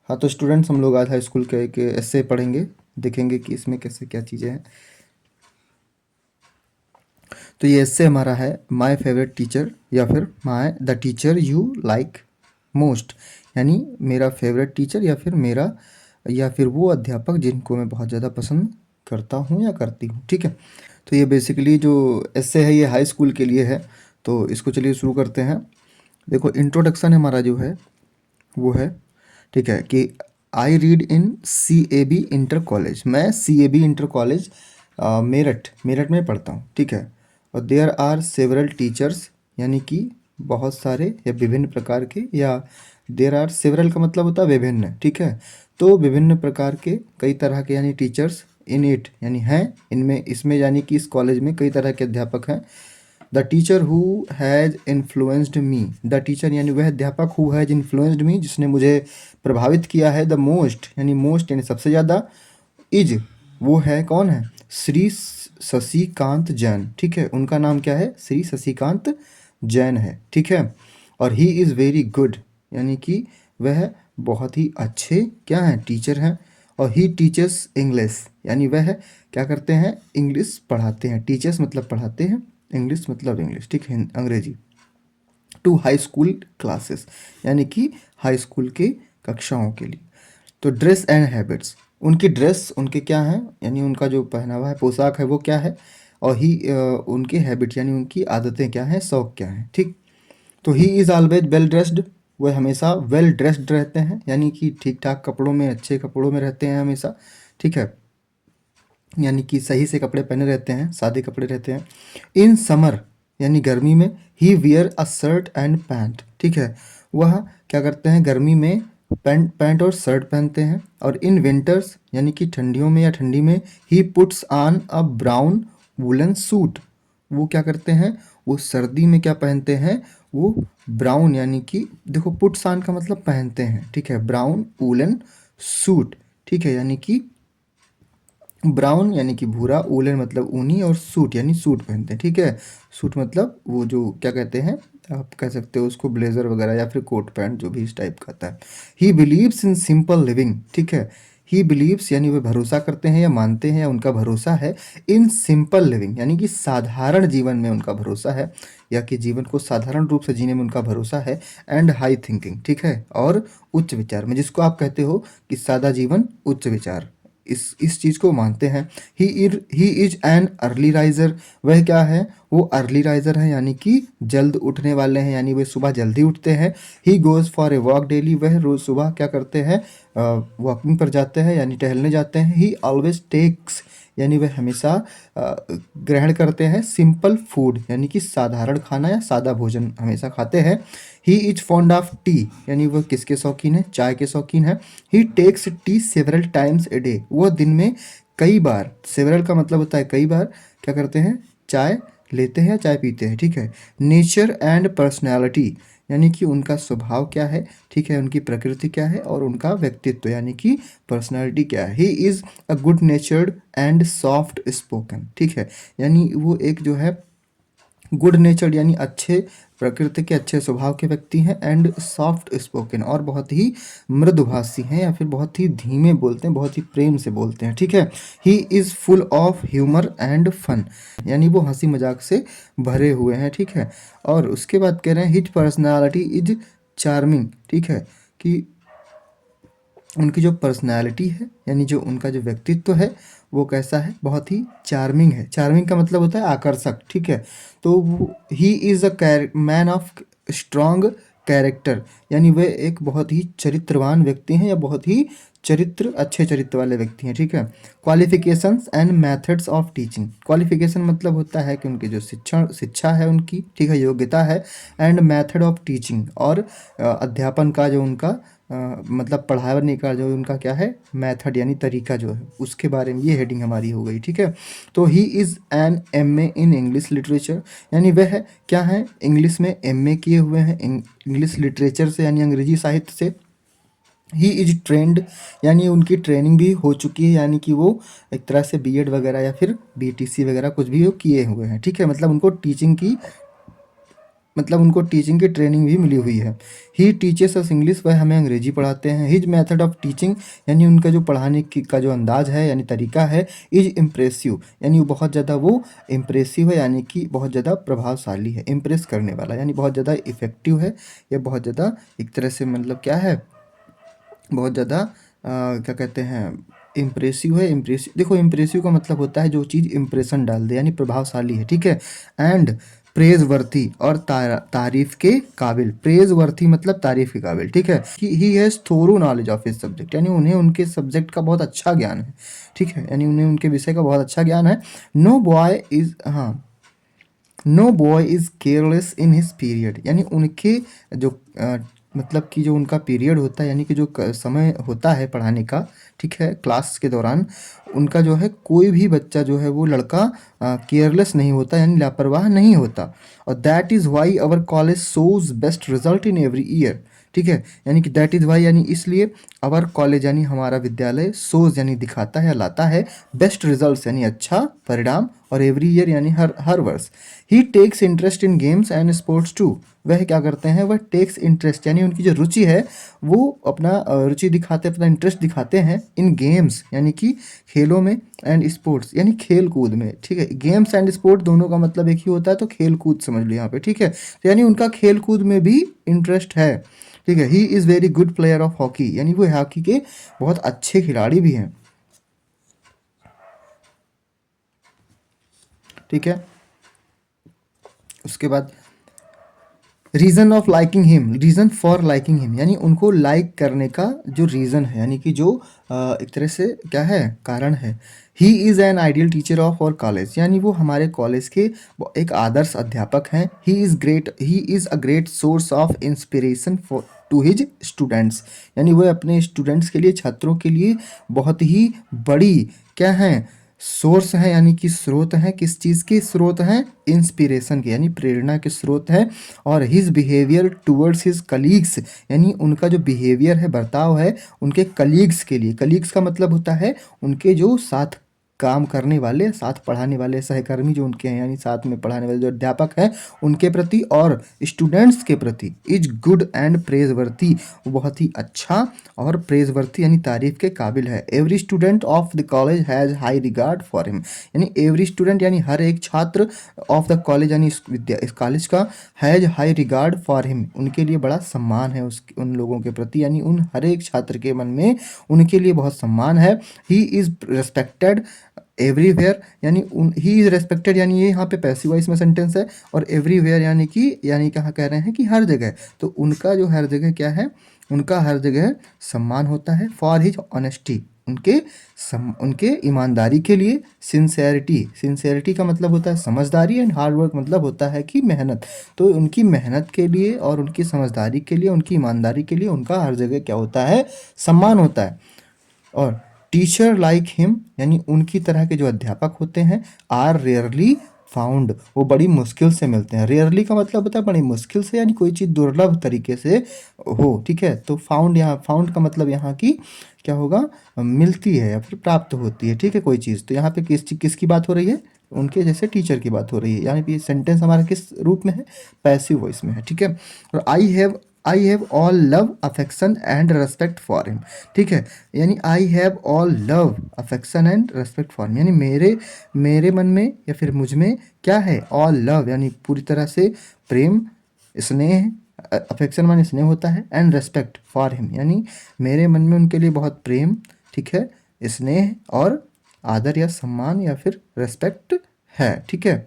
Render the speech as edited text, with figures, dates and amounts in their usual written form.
हाँ तो स्टूडेंट्स, हम लोग आज हाई स्कूल के एक एस्से पढ़ेंगे, देखेंगे कि इसमें कैसे क्या चीज़ें हैं। तो ये एस्से हमारा है माय फेवरेट टीचर या फिर my the teacher you like most, यानी मेरा फेवरेट टीचर या फिर वो अध्यापक जिनको मैं बहुत ज़्यादा पसंद करता हूँ या करती हूँ। ठीक है, तो ये बेसिकली जो एस्से है ये हाई स्कूल के लिए है। तो इसको चलिए शुरू करते हैं। देखो, इंट्रोडक्शन हमारा जो है वो है, ठीक है, कि I read in C A B inter college. मैं C A B inter college Meerut Meerut में पढ़ता हूँ। ठीक है, और देयर आर सेवरल टीचर्स, यानी कि बहुत सारे या विभिन्न प्रकार के, या देयर आर सेवरल का मतलब होता है विभिन्न। ठीक है, तो विभिन्न प्रकार के, कई तरह के, यानी टीचर्स इन इट, यानी हैं इनमें, इसमें, यानी कि इस कॉलेज में कई तरह के अध्यापक हैं। The teacher who has influenced me, the teacher यानी वह अध्यापक हु हैज़ इन्फ्लुएंस्ड मी, जिसने मुझे प्रभावित किया है। द मोस्ट यानी मोस्ट यानी सबसे ज़्यादा। इज वो है, कौन है? श्री शशिकांत जैन। ठीक है, उनका नाम क्या है? श्री शशिकांत जैन है। ठीक है, और ही इज़ वेरी गुड, यानी कि वह बहुत ही अच्छे क्या हैं? टीचर हैं। और ही टीचर्स इंग्लिश, यानी वह क्या करते हैं? इंग्लिश पढ़ाते हैं। टीचर्स मतलब पढ़ाते हैं, इंग्लिश मतलब इंग्लिश, ठीक है, अंग्रेजी। टू हाई स्कूल क्लासेस, यानी कि हाई स्कूल की कक्षाओं के लिए। तो ड्रेस एंड हैबिट्स, उनकी ड्रेस, उनके क्या हैं, यानी उनका जो पहनावा है, पोशाक है, वो क्या है। और उनकी हैबिट यानी उनकी आदतें क्या हैं, शौक क्या हैं। ठीक, तो he is always well dressed, वह हमेशा वेल ड्रेस्ड रहते हैं, यानी कि ठीक ठाक कपड़ों में, अच्छे कपड़ों में रहते हैं हमेशा। ठीक है, यानी कि सही से कपड़े पहने रहते हैं, सादे कपड़े रहते हैं। इन समर यानी गर्मी में, he wear a shirt and pant. ठीक है, वह क्या करते हैं? गर्मी में पैंट और शर्ट पहनते हैं। और इन विंटर्स यानी कि ठंडियों में या ठंडी में, he puts on a brown woollen suit, वो क्या करते हैं? वो सर्दी में क्या पहनते हैं? वो ब्राउन, यानी कि देखो, पुट्स ऑन का मतलब पहनते हैं। ठीक है, ब्राउन वुलन सूट। ठीक है, यानी कि ब्राउन यानी कि भूरा, वूलन मतलब ऊनी, और सूट यानी सूट पहनते हैं। ठीक है, सूट मतलब वो जो क्या कहते हैं, आप कह सकते हो उसको ब्लेजर वगैरह या फिर कोट पैंट, जो भी इस टाइप का आता है। He believes in simple living. ठीक है, ही बिलीव्स यानी वे भरोसा करते हैं या मानते हैं या उनका भरोसा है, इन सिंपल लिविंग यानी कि साधारण जीवन में उनका भरोसा है, या कि जीवन को साधारण रूप से जीने में उनका भरोसा है। एंड हाई थिंकिंग, ठीक है, और उच्च विचार में, जिसको आप कहते हो कि सादा जीवन उच्च विचार, इस चीज़ को मानते हैं। He is an early riser, वह क्या है? वो अर्ली राइजर है, यानी कि जल्द उठने वाले हैं, यानी वे सुबह जल्दी उठते हैं। He goes for a walk daily, वह रोज़ सुबह क्या करते हैं? वॉकिंग पर जाते हैं, यानी टहलने जाते हैं। ही ऑलवेज टेक्स, यानी वह हमेशा ग्रहण करते हैं सिंपल फूड, यानी कि साधारण खाना या सादा भोजन हमेशा खाते हैं। He is fond of tea, यानी वह किसके शौकीन है? चाय के शौकीन है। He takes tea several times a day, वह दिन में कई बार, सेवरल का मतलब होता है कई बार, क्या करते हैं? चाय लेते हैं या चाय पीते हैं। ठीक है, नेचर एंड पर्सनैलिटी, यानी कि उनका स्वभाव क्या है, ठीक है, उनकी प्रकृति क्या है, और उनका व्यक्तित्व यानी कि पर्सनैलिटी क्या है। He is a good नेचर्ड and soft spoken. ठीक है, यानी वो एक जो है गुड नेचर्ड यानी अच्छे प्रकृति के, अच्छे स्वभाव के व्यक्ति हैं। एंड सॉफ्ट स्पोकन, और बहुत ही मृदुभाषी हैं, या फिर बहुत ही धीमे बोलते हैं, बहुत ही प्रेम से बोलते हैं। ठीक है, he is full of humour and fun, यानी वो हंसी मजाक से भरे हुए हैं। ठीक है, और उसके बाद कह रहे हैं हिज पर्सनालिटी इज चार्मिंग। ठीक है, कि उनकी जो पर्सनैलिटी है, यानी जो उनका जो व्यक्तित्व है, वो कैसा है? बहुत ही चार्मिंग है। चार्मिंग का मतलब होता है आकर्षक। ठीक है, तो ही is a man of strong character, यानी वे एक बहुत ही चरित्रवान व्यक्ति हैं, या बहुत ही अच्छे चरित्र वाले व्यक्ति हैं। ठीक है, qualifications and methods of teaching, qualification मतलब होता है कि उनकी जो शिक्षा है उनकी, ठीक है, योग्यता है। एंड मेथड ऑफ टीचिंग, और अध्यापन का जो उनका मतलब पढ़ाने का जो उनका क्या है? मेथड यानी तरीका जो है, उसके बारे में ये हेडिंग हमारी हो गई। ठीक है, तो ही is N MA in English literature, यानी वह क्या है? इंग्लिश में एमए किए हुए हैं, इंग्लिश लिटरेचर से, यानी अंग्रेजी साहित्य से। ही इज ट्रेंड, यानी उनकी ट्रेनिंग भी हो चुकी है, यानी कि वो एक तरह से बीएड वगैरह या फिर बीटीसी वगैरह कुछ भी वो किए हुए हैं। ठीक है, मतलब उनको टीचिंग की मतलब उनको टीचिंग की ट्रेनिंग भी मिली हुई है। ही टीचेस अस इंग्लिश, वह हमें अंग्रेजी पढ़ाते हैं। हिज मेथड ऑफ टीचिंग, यानी उनका जो पढ़ाने की का जो अंदाज है यानी तरीका है। इज इम्प्रेसिव, यानी वो बहुत ज़्यादा वो इम्प्रेसिव है, यानी कि बहुत ज़्यादा प्रभावशाली है, इम्प्रेस करने वाला, यानी बहुत ज़्यादा इफ़ेक्टिव है, या बहुत ज़्यादा एक तरह से मतलब क्या है, बहुत ज़्यादा क्या कहते हैं, इम्प्रेसिव है। इम्प्रेसिव, देखो इम्प्रेसिव का मतलब होता है जो चीज़ इम्प्रेशन डाल दे, यानी प्रभावशाली है, ठीक है। एंड प्रेज वर्थी, और तारीफ के काबिल। प्रेज वर्थी मतलब तारीफ के काबिल, ठीक है। He has thorough knowledge of his subject, यानी उन्हें उनके सब्जेक्ट का बहुत अच्छा ज्ञान है, ठीक है, यानी उन्हें उनके विषय का बहुत अच्छा ज्ञान है। नो बॉय इज, हाँ, no boy is careless in his period, यानी उनके जो मतलब कि जो उनका पीरियड होता है, यानी कि जो समय होता है पढ़ाने का, ठीक है, क्लास के दौरान, उनका जो है कोई भी बच्चा जो है वो लड़का केयरलेस नहीं होता, यानी लापरवाह नहीं होता। और that is why our college shows best result in every year, ठीक है, यानी कि दैट इज़ वाई यानी इसलिए, आवर कॉलेज यानी हमारा विद्यालय, शोज यानी दिखाता है, लाता है, बेस्ट रिजल्ट्स यानी अच्छा परिणाम, और एवरी ईयर यानी हर हर वर्ष। He takes interest in games and sports too, वह क्या करते हैं, वह टेक्स इंटरेस्ट यानी उनकी जो रुचि है वो अपना रुचि दिखाते, अपना इंटरेस्ट दिखाते हैं इन गेम्स यानी कि खेलों में, एंड स्पोर्ट्स यानी खेल कूद में, ठीक है। गेम्स एंड स्पोर्ट दोनों का मतलब एक ही होता है, तो खेल कूद समझ लो यहाँ पे, ठीक है। तो यानी उनका खेल कूद में भी इंटरेस्ट है, ठीक है। He is very good player of hockey, यानी वो हॉकी के बहुत अच्छे खिलाड़ी भी हैं, ठीक है। उसके बाद reason of liking him, reason for liking him, यानी उनको लाइक करने का जो रीज़न है, यानी कि जो एक तरह से क्या है, कारण है। He is an ideal teacher of our college, यानी वो हमारे कॉलेज के वो एक आदर्श अध्यापक हैं। He is a great source of inspiration for to his students, यानी वो अपने स्टूडेंट्स के लिए, छात्रों के लिए बहुत ही बड़ी क्या हैं, सोर्स है, यानी कि स्रोत हैं, किस चीज़ के स्रोत हैं, इंस्पिरेशन के, यानी प्रेरणा के स्रोत हैं। और his behaviour towards his colleagues, यानी उनका जो बिहेवियर है, बर्ताव है, उनके कलीग्स के लिए, कलीग्स का मतलब होता है उनके जो साथ काम करने वाले, साथ पढ़ाने वाले सहकर्मी जो उनके हैं, यानी साथ में पढ़ाने वाले जो अध्यापक हैं उनके प्रति, और स्टूडेंट्स के प्रति। इज गुड एंड प्रेजवर्ती, वो बहुत ही अच्छा और प्रेजवर्ती यानी तारीफ के काबिल है। Every student of the college has high regard for him, यानी एवरी स्टूडेंट यानी हर एक छात्र, ऑफ द कॉलेज यानी इस कॉलेज का, has high regard for him, उनके लिए बड़ा सम्मान है उन लोगों के प्रति, यानी उन हर एक छात्र के मन में उनके लिए बहुत सम्मान है। ही इज़ रिस्पेक्टेड एवरीवेयर, यानी उन ही इज़ रेस्पेक्टेड, यानी ये यहाँ पे पैसिव वॉइस में सेंटेंस है, और एवरीवेयर यानी कि, यानी कहाँ कह रहे हैं कि हर जगह, तो उनका जो हर जगह क्या है, उनका हर जगह सम्मान होता है। फॉर हिज ऑनेस्टी, उनके ईमानदारी के लिए। सिंसेरिटी, सिंसेरिटी का मतलब होता है समझदारी, एंड हार्ड वर्क मतलब होता है कि मेहनत, तो उनकी मेहनत के लिए और उनकी समझदारी के लिए, उनकी ईमानदारी के लिए उनका हर जगह क्या होता है, सम्मान होता है। और टीचर लाइक हिम, यानी उनकी तरह के जो अध्यापक होते हैं, आर रेयरली फाउंड, वो बड़ी मुश्किल से मिलते हैं। रेयरली का मतलब होता है बड़ी मुश्किल से, यानी कोई चीज़ दुर्लभ तरीके से हो, ठीक है। तो फाउंड, यहाँ फाउंड का मतलब यहाँ की क्या होगा, मिलती है या फिर प्राप्त होती है, ठीक है, कोई चीज़। तो यहाँ पे किसकी बात हो रही है, उनके जैसे टीचर की बात हो रही है, यानी कि सेंटेंस हमारा किस रूप में है, पैसिव वॉइस में है, ठीक है। और I have all love affection and respect for him, ठीक है, यानी I have all love affection and respect for him, यानी मेरे मन में या फिर मुझ में क्या है, ऑल लव यानी पूरी तरह से प्रेम, स्नेह, अफेक्शन माने स्नेह होता है, एंड रेस्पेक्ट फॉर हिम, यानी मेरे मन में उनके लिए बहुत प्रेम, ठीक है, स्नेह और आदर या सम्मान या फिर रेस्पेक्ट है, ठीक है।